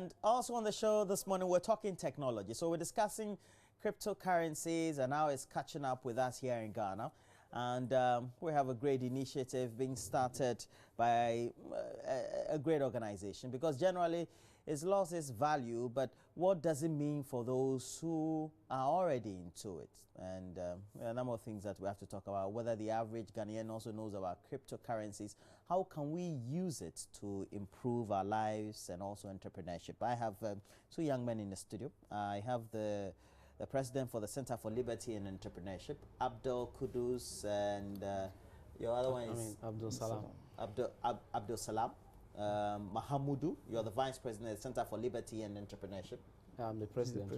And also on the show this morning, we're talking technology. So we're discussing cryptocurrencies and how it's catching up with us here in Ghana. And we have a great initiative being started by a great organization, because generally it's lost its value, but what does it mean for those who are already into it? And a number of things that we have to talk about, whether the average Ghanaian also knows about cryptocurrencies, how can we use it to improve our lives and also entrepreneurship. I have two young men in the studio. I have the president for the Center for Liberty and Entrepreneurship, Abdul Kudus, and your other one is Abdul Salam. Abdul Salam. Mahamudu, you're the vice president of the Center for Liberty and Entrepreneurship. I'm the president.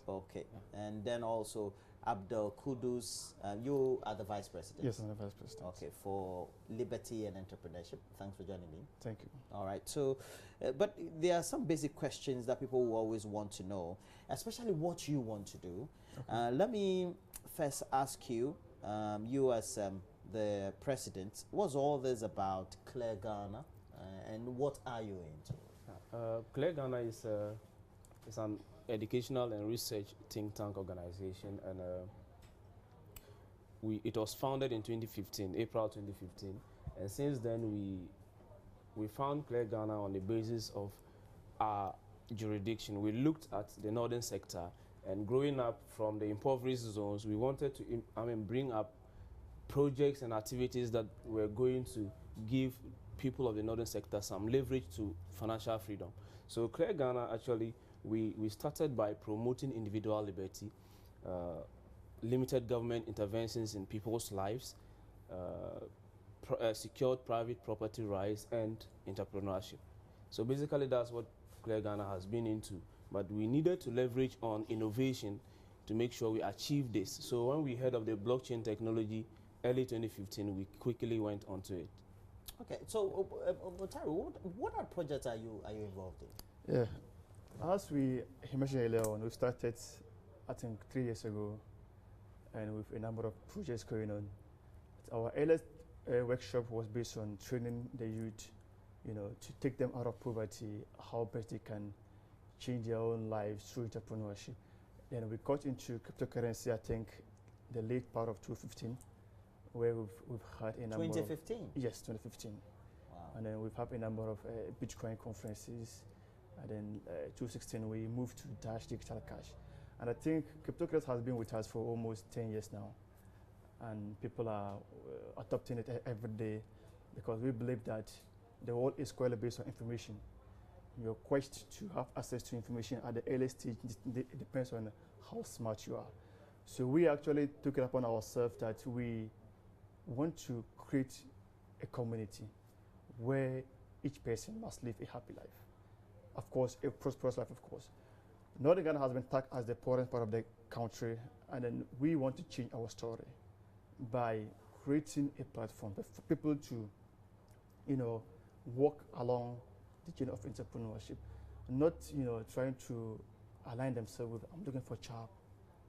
Okay. Yeah. And then also Abdul Kudus, you are the vice president. Yes, I'm the vice president. Okay, for Liberty and Entrepreneurship. Thanks for joining me. Thank you. All right. So, but there are some basic questions that people will always want to know, especially what you want to do. Okay. Let me first ask you, you as the president, what's all this about Clear Ghana? And what are you into? Clear Ghana is an educational and research think tank organization, and it was founded in 2015, April 2015, and since then we found Clear Ghana on the basis of our jurisdiction. We looked at the northern sector, and growing up from the impoverished zones, we wanted to bring up projects and activities that were going to give people of the northern sector some leverage to financial freedom. So Clear Ghana, actually, we started by promoting individual liberty, limited government interventions in people's lives, secured private property rights, and entrepreneurship. So basically that's what Clear Ghana has been into. But we needed to leverage on innovation to make sure we achieve this. So when we heard of the blockchain technology early 2015, we quickly went onto it. Okay, so Mutaru, what are projects are you involved in? Yeah, as he mentioned earlier on, we started, I think, 3 years ago, and with a number of projects going on. Our earliest workshop was based on training the youth, to take them out of poverty, how best they can change their own lives through entrepreneurship. Then we got into cryptocurrency, I think, the late part of 2015. Where we've had a number 2015? Yes, 2015. Wow. And then we've had a number of Bitcoin conferences. And then 2016, we moved to Dash Digital Cash. And I think cryptocurrency has been with us for almost 10 years now. And people are adopting it every day, because we believe that the world is squarely based on information. Your quest to have access to information at the early stage depends on how smart you are. So we actually took it upon ourselves that we want to create a community where each person must live a happy life. Of course, a prosperous life, of course. Northern Ghana has been tagged as the poorest part of the country, and then we want to change our story by creating a platform for people to, walk along the journey of entrepreneurship, not, trying to align themselves with, I'm looking for a job,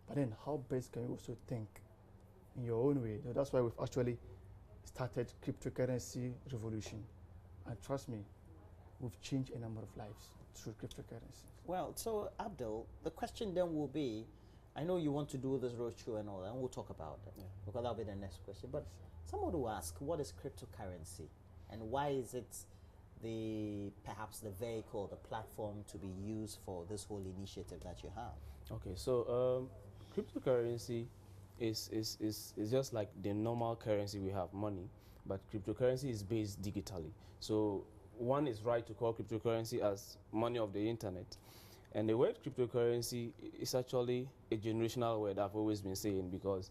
but then how best can you also think in your own way? That's why we've actually started cryptocurrency revolution. And trust me, we've changed a number of lives through cryptocurrency. Well, so Abdul, the question then will be, I know you want to do this roadshow and all that, and we'll talk about that, because that'll be the next question. But someone will ask, what is cryptocurrency? And why is it perhaps the vehicle, the platform to be used for this whole initiative that you have? Okay, so cryptocurrency is just like the normal currency we have, money, but cryptocurrency is based digitally. So one is right to call cryptocurrency as money of the internet. And the word cryptocurrency is actually a generational word, I've always been saying, because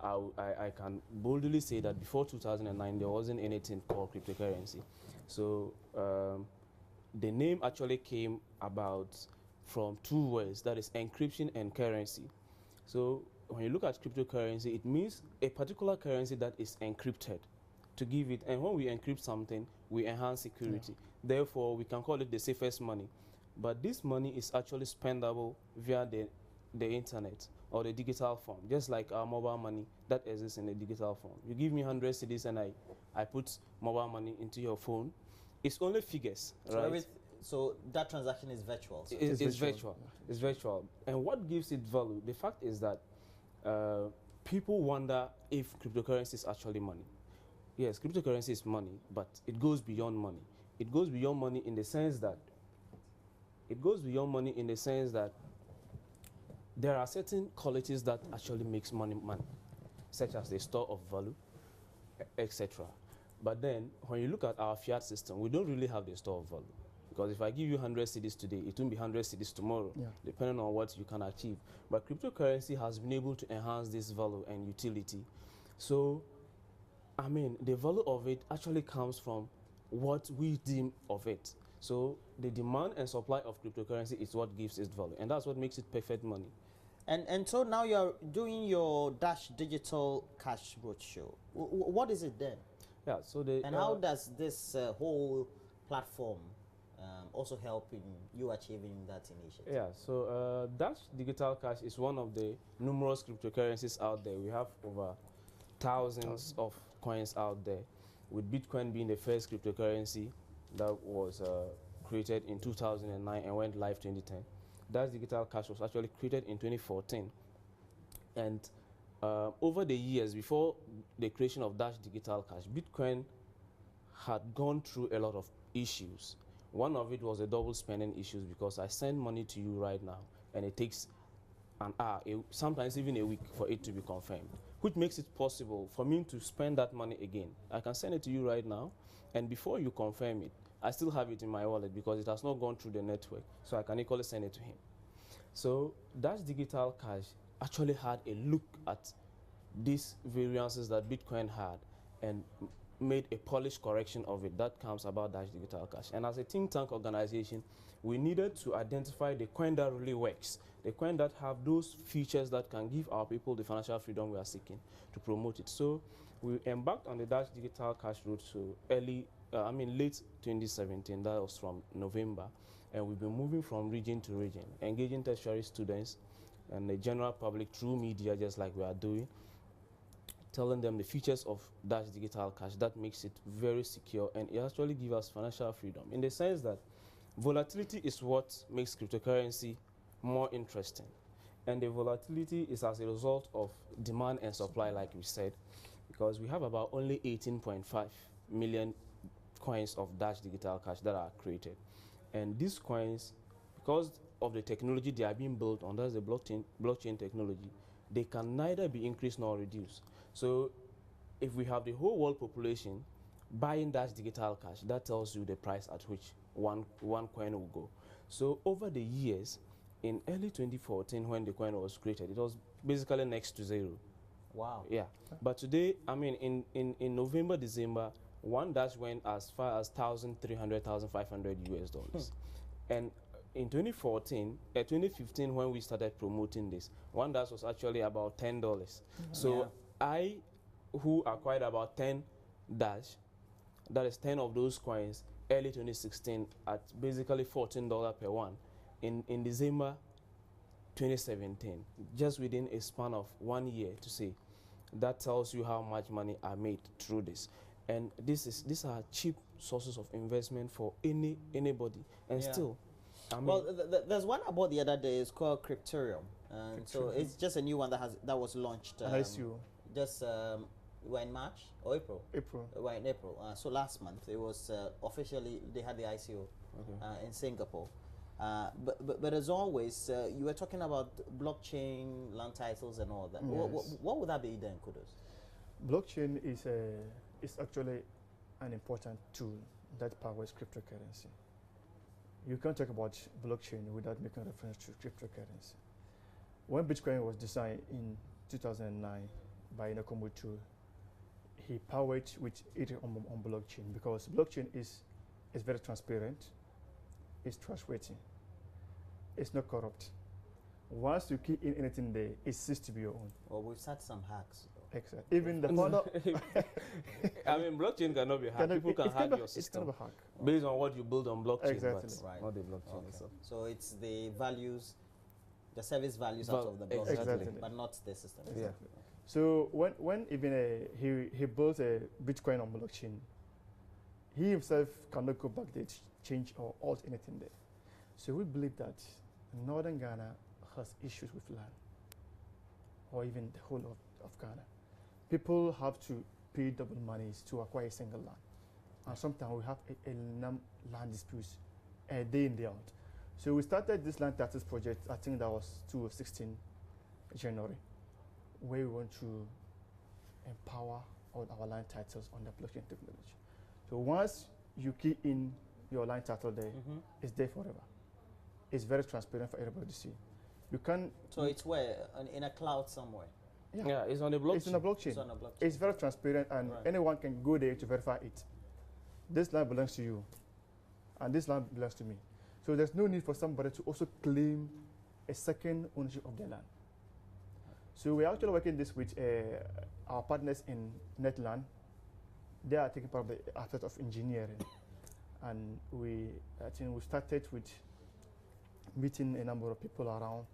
I can boldly say that before 2009 there wasn't anything called cryptocurrency. So the name actually came about from two words, that is encryption and currency. So when you look at cryptocurrency, it means a particular currency that is encrypted to give it, and when we encrypt something, we enhance security. Yeah. Therefore, we can call it the safest money. But this money is actually spendable via the internet or the digital form, just like our mobile money that exists in the digital form. You give me 100 cedis and I put mobile money into your phone. It's only figures, so right? So that transaction is virtual. So It's virtual. It's virtual. And what gives it value? The fact is that people wonder if cryptocurrency is actually money. Yes, cryptocurrency is money, but it goes beyond money. It goes beyond money in the sense that there are certain qualities that actually makes money, such as the store of value, etc. But then, when you look at our fiat system, we don't really have the store of value. Because if I give you 100 cedis today, it won't be 100 cedis tomorrow, depending on what you can achieve. But cryptocurrency has been able to enhance this value and utility. So, I mean, the value of it actually comes from what we deem of it. So, the demand and supply of cryptocurrency is what gives it value. And that's what makes it perfect money. And so now you're doing your Dash Digital Cash Roadshow. What is it then? Yeah, so how does this whole platform also help in you achieving that initiative? Yeah, so Dash Digital Cash is one of the numerous cryptocurrencies out there. We have over thousands of coins out there, with Bitcoin being the first cryptocurrency that was created in 2009 and went live 2010. Dash Digital Cash was actually created in 2014. And over the years, before the creation of Dash Digital Cash, Bitcoin had gone through a lot of issues. One of it was the double spending issues, because I send money to you right now and it takes an hour, sometimes even a week for it to be confirmed, which makes it possible for me to spend that money again. I can send it to you right now, and before you confirm it, I still have it in my wallet because it has not gone through the network, so I can equally send it to him. So Dash Digital Cash actually had a look at these variances that Bitcoin had and made a polished correction of it. That comes about Dash Digital Cash. And as a think tank organization, we needed to identify the coin that really works, the coin that have those features that can give our people the financial freedom we are seeking, to promote it. So we embarked on the Dash Digital Cash Roadshow late 2017. That was from November. And we've been moving from region to region, engaging tertiary students and the general public through media, just like we are doing, telling them the features of Dash Digital Cash that makes it very secure, and it actually gives us financial freedom, in the sense that volatility is what makes cryptocurrency more interesting. And the volatility is as a result of demand and supply, like we said, because we have about only 18.5 million coins of Dash Digital Cash that are created. And these coins, because of the technology they are being built on, that's the blockchain technology, they can neither be increased nor reduced. So if we have the whole world population buying Dash Digital Cash, that tells you the price at which one coin will go. So over the years, in early 2014, when the coin was created, it was basically next to zero. Wow. Yeah. But today, I mean, in November, December, one Dash went as far as $1,300, $1,500 US. And in 2015, when we started promoting this, one Dash was actually about $10. So I, who acquired about 10 Dash, that is 10 of those coins, early 2016 at basically $14 per one, in December 2017, just within a span of 1 year, to say, that tells you how much money I made through this. And these are cheap sources of investment for anybody. And still, I mean, well, there's one I bought the other day. It's called Cryptorium, and so it's just a new one that was launched. Just we're in March or April. We're in April. So last month it was officially, they had the ICO in Singapore. But as always, you were talking about blockchain, land titles, and all that. Yes. What would that be then, Kudos? Blockchain is actually an important tool that powers cryptocurrency. You can't talk about blockchain without making reference to cryptocurrency. When Bitcoin was designed in 2009 by Nakamoto, he powered with it on blockchain, because blockchain is very transparent, it's trustworthy, it's not corrupt. Once you keep in anything there, it ceases to be your own. Well, we've had some hacks. Exactly. Even the founder. I mean, blockchain cannot be hacked. People can hack your system. It's kind of a hack. Based on what you build on blockchain, Exactly. but not the blockchain itself. So it's the values, the service values out of the blockchain, Exactly. but not the system. Exactly. So when even he built a Bitcoin on blockchain, he himself cannot go back there to change or alter anything there. So we believe that northern Ghana has issues with land, or even the whole of Ghana. People have to pay double monies to acquire a single land. And sometimes we have land disputes day in, day out. So we started this land taxes project, I think that was 2016 January, where we want to empower all our land titles on the blockchain technology. So once you key in your land title there, it's there forever. It's very transparent for everybody to see. You can. So it's where in a cloud somewhere. Yeah, it's on the blockchain. It's on a blockchain. It's on a blockchain. It's very transparent, and anyone can go there to verify it. This land belongs to you, and this land belongs to me. So there's no need for somebody to also claim a second ownership of their land. So we're actually working this with our partners in Netland. They are taking part of the aspect of engineering, and I think we started with meeting a number of people around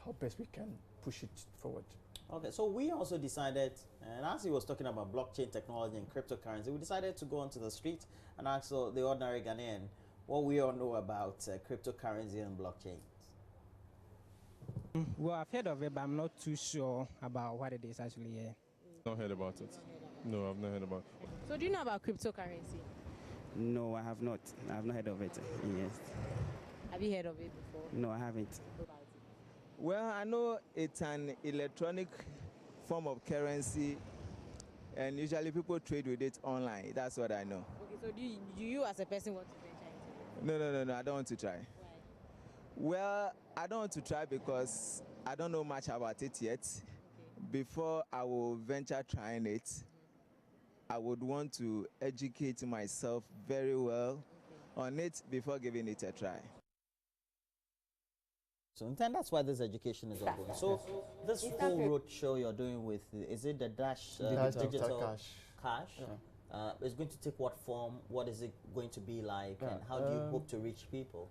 how best we can push it forward. Okay, so we also decided, and as he was talking about blockchain technology and cryptocurrency, we decided to go onto the street and ask the ordinary Ghanaian what we all know about cryptocurrency and blockchain. Well, I've heard of it, but I'm not too sure about what it is actually. Yeah. Not heard about it. No, I've not heard about it. So do you know about cryptocurrency? No, I have not. I have not heard of it. Yes. Have you heard of it before? No, I haven't. Well, I know it's an electronic form of currency, and usually people trade with it online. That's what I know. Okay, so do you as a person want to venture into it? No, I don't want to try. Why? Well, I don't want to try because I don't know much about it yet. Okay. Before I will venture trying it, I would want to educate myself very well on it before giving it a try. So then that's why this education is ongoing. So this whole road show you're doing with, is it the Dash digital cash? Yeah. It's going to take what form? What is it going to be like? And how do you hope to reach people?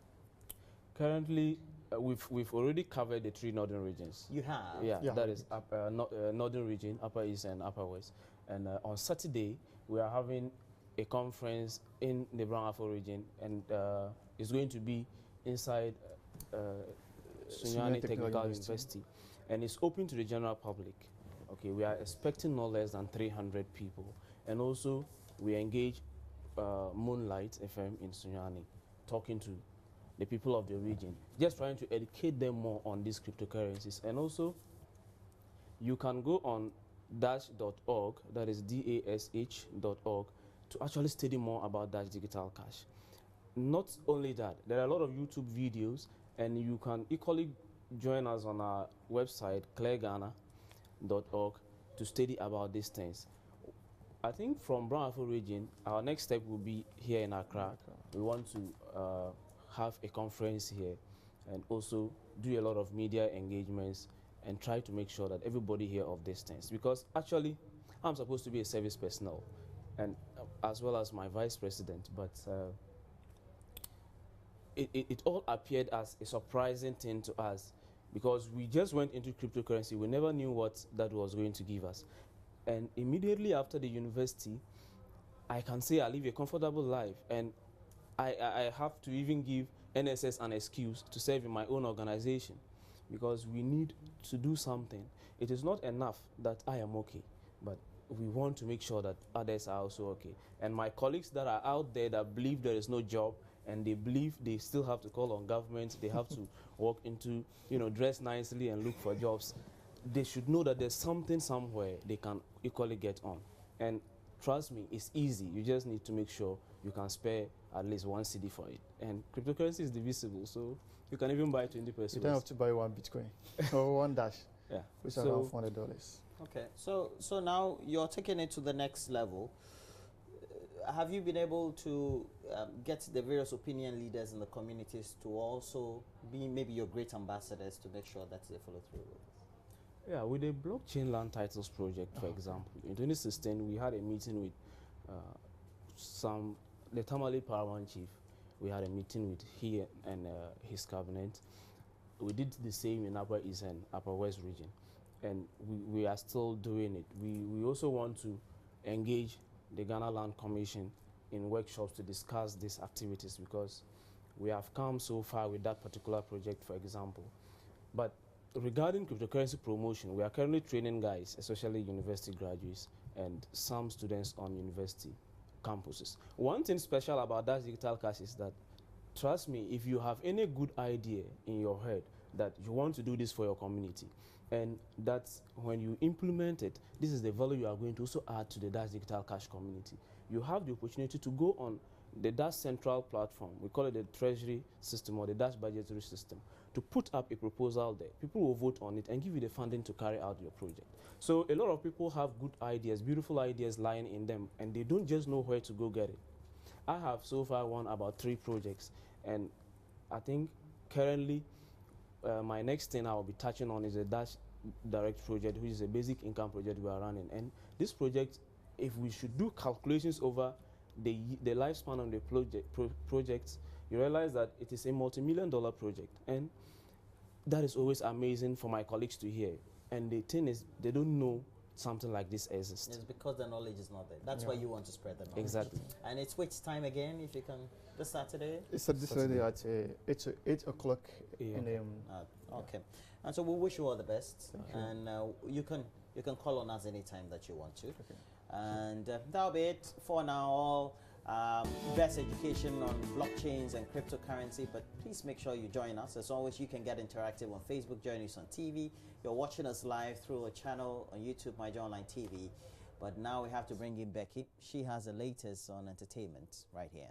Currently, we've already covered the 3 northern regions. You have? Yeah. That is northern region, upper east and upper west. And on Saturday, we are having a conference in the Brown Afro region, and it's going to be inside Sunyani Technical University, and it's open to the general public. Okay, we are expecting no less than 300 people, and also we engage Moonlight FM in Sunyani, talking to the people of the region, just trying to educate them more on these cryptocurrencies. And also, you can go on dash.org, that is dash.org, to actually study more about Dash Digital Cash. Not only that, there are a lot of YouTube videos, and you can equally join us on our website, clearghana.org, to study about these things. I think from Brown Afro region, our next step will be here in Accra. We want to have a conference here and also do a lot of media engagements and try to make sure that everybody hear of these things. Because actually, I'm supposed to be a service personnel, and as well as my vice president, but it all appeared as a surprising thing to us because we just went into cryptocurrency. We never knew what that was going to give us. And immediately after the university, I can say I live a comfortable life, and I have to even give NSS an excuse to serve in my own organization because we need to do something. It is not enough that I am okay, but we want to make sure that others are also okay. And my colleagues that are out there that believe there is no job, and they believe they still have to call on government, they have to walk into, dress nicely and look for jobs. They should know that there's something somewhere they can equally get on. And trust me, it's easy. You just need to make sure you can spare at least 1 CD for it. And cryptocurrency is divisible, so you can even buy 20 pesos. You don't have to buy 1 Bitcoin or 1 Dash, which is around $400. Okay, so now you're taking it to the next level. Have you been able to get the various opinion leaders in the communities to also be maybe your great ambassadors to make sure that they follow through with this? Yeah, with the blockchain land titles project, for example, in 2016 we had a meeting with the Tamale Parawan chief. We had a meeting with he and his cabinet. We did the same in Upper East and Upper West region, and we are still doing it. We also want to engage the Ghana Land Commission in workshops to discuss these activities because we have come so far with that particular project, for example. But regarding cryptocurrency promotion, we are currently training guys, especially university graduates and some students on university campuses. One thing special about Dash Digital Cash is that, trust me, if you have any good idea in your head that you want to do this for your community, and that's when you implement it, this is the value you are going to also add to the Dash Digital Cash community. You have the opportunity to go on the Dash Central platform, we call it the Treasury system or the Dash Budgetary system, to put up a proposal there. People will vote on it and give you the funding to carry out your project. So a lot of people have good ideas, beautiful ideas lying in them, and they don't just know where to go get it. I have so far won about 3 projects, and I think currently my next thing I will be touching on is a Dash Direct project, which is a basic income project we are running. And this project, if we should do calculations over the lifespan of the projects, you realize that it is a multi-million-dollar project, and that is always amazing for my colleagues to hear. And the thing is, they don't know something like this exists. It's because the knowledge is not there. That's why you want to spread the knowledge. Exactly. And it's which time again, if you can, this Saturday? It's this Saturday at 8 o'clock in the okay. And so we wish you all the best. And you can call on us anytime that you want to. Okay. And that'll be it for now. All best education on blockchains and cryptocurrency, but please make sure you join us. As always, you can get interactive on Facebook, JoyNews on TV. You're watching us live through a channel on YouTube, MyJoyOnline TV. But now we have to bring in Becky. She has the latest on entertainment right here.